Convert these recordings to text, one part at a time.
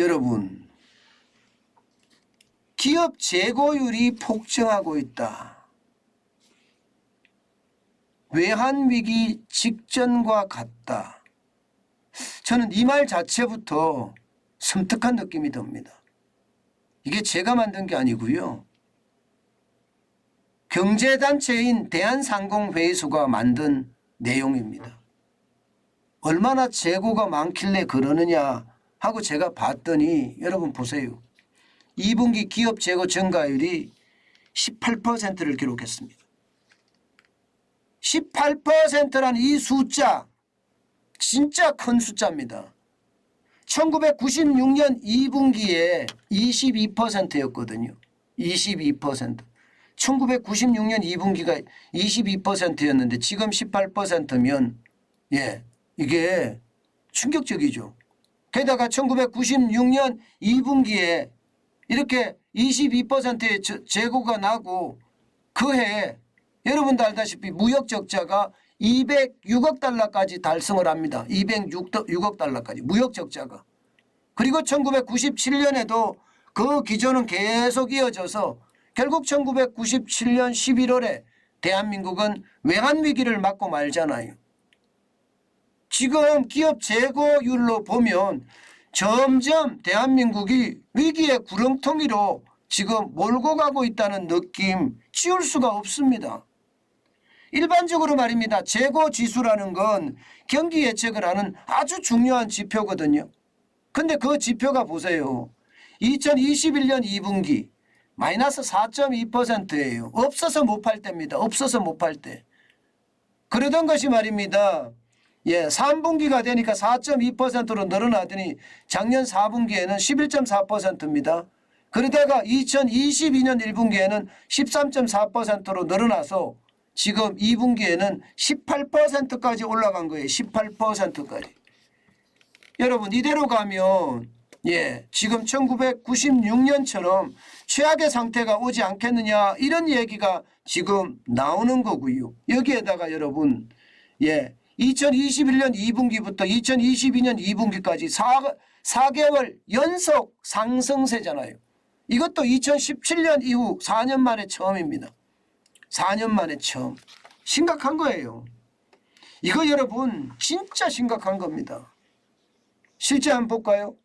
여러분, 기업 재고율이 폭증하고 있다. 외환위기 직전과 같다. 저는 이 말 자체부터 섬뜩한 느낌이 듭니다. 이게 제가 만든 게 아니고요. 경제단체인 대한상공회의소가 만든 내용입니다. 얼마나 재고가 많길래 그러느냐 하고 제가 봤더니 여러분 보세요. 2분기 기업 재고 증가율이 18%를 기록했습니다. 18%라는 이 숫자 진짜 큰 숫자입니다. 1996년 2분기에 22%였거든요. 22%. 1996년 2분기가 22%였는데 지금 18%면 이게 충격적이죠. 게다가 1996년 2분기에 이렇게 22%의 재고가 나고 그해 여러분도 알다시피 무역 적자가 206억 달러까지 달성을 합니다. 206억 달러까지 무역 적자가. 그리고 1997년에도 그 기조는 계속 이어져서 결국 1997년 11월에 대한민국은 외환위기를 맞고 말잖아요. 지금 기업 재고율로 보면 점점 대한민국이 위기의 구렁텅이로 지금 몰고 가고 있다는 느낌 지울 수가 없습니다. 일반적으로 말입니다. 재고지수라는 건 경기 예측을 하는 아주 중요한 지표거든요. 근데 그 지표가 보세요. 2021년 2분기 마이너스 4.2%예요. 없어서 못 팔 때입니다. 없어서 못 팔 때. 그러던 것이 말입니다. 3분기가 되니까 4.2%로 늘어나더니 작년 4분기에는 11.4%입니다. 그러다가 2022년 1분기에는 13.4%로 늘어나서 지금 2분기에는 18%까지 올라간 거예요. 18%까지. 여러분 이대로 가면 지금 1996년처럼 최악의 상태가 오지 않겠느냐 이런 얘기가 지금 나오는 거고요. 여기에다가 여러분 2021년 2분기부터 2022년 2분기까지 4개월 연속 상승세잖아요. 이것도 2017년 이후 4년 만에 처음입니다. 4년 만에 처음. 심각한 거예요. 이거 여러분 진짜 심각한 겁니다. 실제 한번 볼까요?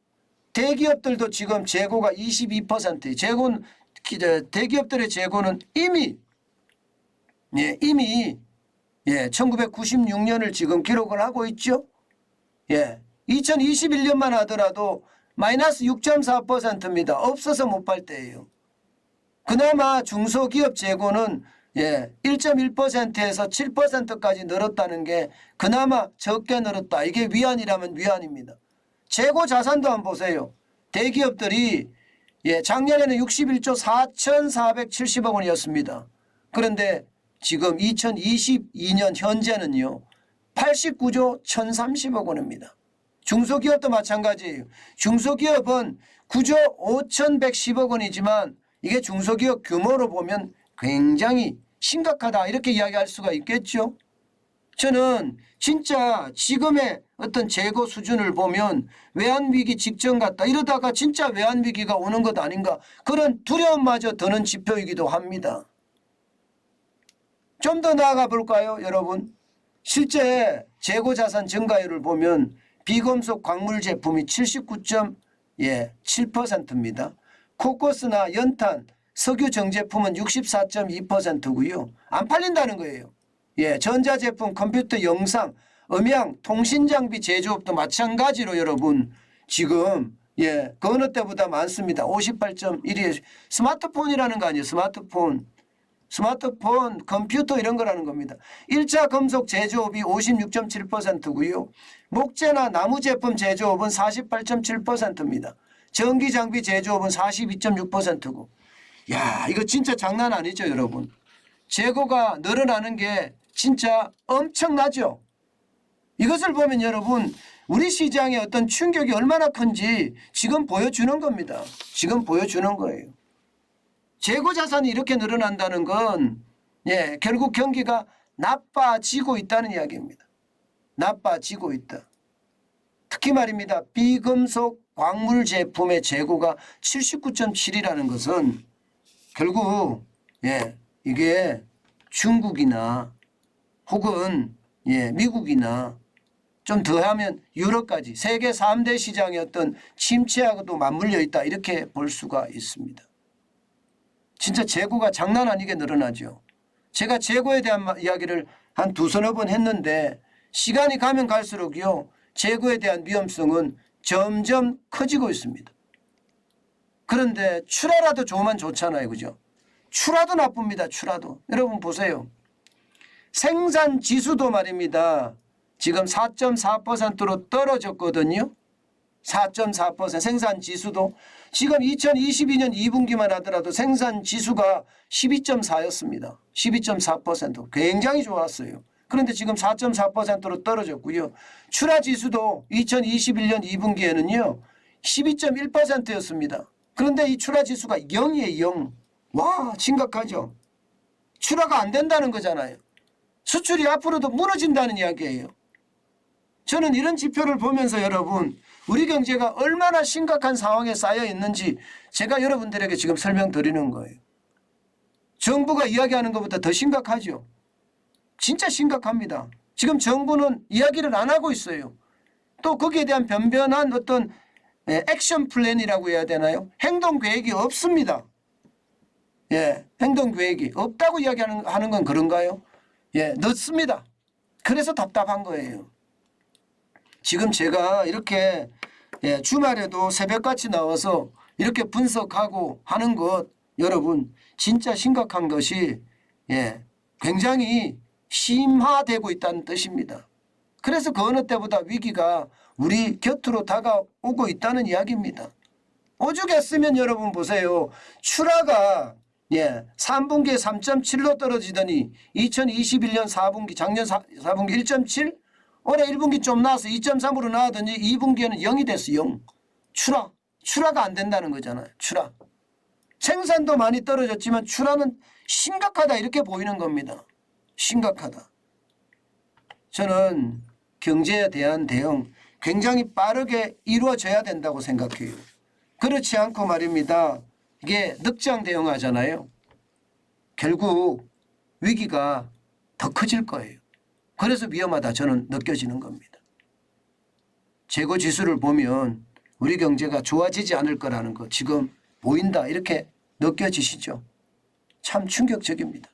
대기업들도 지금 재고가 22%. 재고는 대기업들의 재고는 이미 1996년을 지금 기록을 하고 있죠. 2021년만 하더라도 마이너스 6.4%입니다. 없어서 못 팔 때예요. 그나마 중소기업 재고는 1.1%에서 7%까지 늘었다는 게 그나마 적게 늘었다. 이게 위안이라면 위안입니다. 재고 자산도 한번 보세요. 대기업들이 작년에는 61조 4,470억 원이었습니다. 그런데 지금 2022년 현재는요 89조 1,030억 원입니다. 중소기업도 마찬가지예요. 중소기업은 9조 5,110억 원이지만 이게 중소기업 규모로 보면 굉장히 심각하다 이렇게 이야기할 수가 있겠죠. 저는 진짜 지금의 어떤 재고 수준을 보면 외환위기 직전 같다. 이러다가 진짜 외환위기가 오는 것 아닌가 그런 두려움마저 드는 지표이기도 합니다. 좀 더 나아가 볼까요 여러분. 실제 재고자산 증가율을 보면 비금속 광물 제품이 79.7%입니다. 코코스나 연탄, 석유 정제품은 64.2%고요. 안 팔린다는 거예요. 전자제품, 컴퓨터, 영상, 음향, 통신장비 제조업도 마찬가지로 여러분 지금 그 어느 때보다 많습니다. 58.1위 스마트폰이라는 거 아니에요. 스마트폰, 컴퓨터 이런 거라는 겁니다. 1차 금속 제조업이 56.7%고요. 목재나 나무 제품 제조업은 48.7%입니다. 전기장비 제조업은 42.6%고. 야, 이거 진짜 장난 아니죠, 여러분. 재고가 늘어나는 게 진짜 엄청나죠. 이것을 보면 여러분 우리 시장의 어떤 충격이 얼마나 큰지 지금 보여주는 겁니다. 지금 보여주는 거예요. 재고 자산이 이렇게 늘어난다는 건 결국 경기가 나빠지고 있다는 이야기입니다. 나빠지고 있다. 특히 말입니다. 비금속 광물 제품의 재고가 79.7이라는 것은 결국 이게 중국이나 혹은 미국이나 좀 더하면 유럽까지 세계 3대 시장의 어떤 침체하고도 맞물려 있다 이렇게 볼 수가 있습니다. 진짜 재고가 장난 아니게 늘어나죠. 제가 재고에 대한 이야기를 한 두서너 번 했는데 시간이 가면 갈수록요 재고에 대한 위험성은 점점 커지고 있습니다. 그런데 출하라도 좋으면 좋잖아요. 그죠? 출하도 나쁩니다. 출하도. 여러분 보세요. 생산 지수도 말입니다. 지금 4.4%로 떨어졌거든요. 4.4% 생산 지수도 지금 2022년 2분기만 하더라도 생산 지수가 12.4였습니다. 12.4% 굉장히 좋았어요. 그런데 지금 4.4%로 떨어졌고요. 출하 지수도 2021년 2분기에는요 12.1%였습니다. 그런데 이 출하 지수가 0이에요. 0. 와 심각하죠. 출하가 안 된다는 거잖아요. 수출이 앞으로도 무너진다는 이야기예요. 저는 이런 지표를 보면서 여러분 우리 경제가 얼마나 심각한 상황에 쌓여 있는지 제가 여러분들에게 지금 설명드리는 거예요. 정부가 이야기하는 것보다 더 심각하죠. 진짜 심각합니다. 지금 정부는 이야기를 안 하고 있어요. 또 거기에 대한 변변한 어떤 액션 플랜이라고 해야 되나요? 행동 계획이 없습니다. 행동 계획이 없다고 이야기하는 건 그런가요? 늦습니다. 그래서 답답한 거예요. 지금 제가 이렇게 주말에도 새벽같이 나와서 이렇게 분석하고 하는 것 여러분 진짜 심각한 것이 굉장히 심화되고 있다는 뜻입니다. 그래서 그 어느 때보다 위기가 우리 곁으로 다가오고 있다는 이야기입니다. 오죽했으면 여러분 보세요. 출하가 3분기에 3.7로 떨어지더니 2021년 4분기 작년 4분기 1.7 올해 1분기 좀 나와서 2.3으로 나왔더니 2분기에는 0이 됐어. 0. 출하가 안 된다는 거잖아요. 출하. 생산도 많이 떨어졌지만 출하는 심각하다 이렇게 보이는 겁니다. 심각하다. 저는 경제에 대한 대응 굉장히 빠르게 이루어져야 된다고 생각해요. 그렇지 않고 말입니다. 이게 늑장 대응하잖아요. 결국 위기가 더 커질 거예요. 그래서 위험하다 저는 느껴지는 겁니다. 재고 지수를 보면 우리 경제가 좋아지지 않을 거라는 거 지금 보인다 이렇게 느껴지시죠? 참 충격적입니다.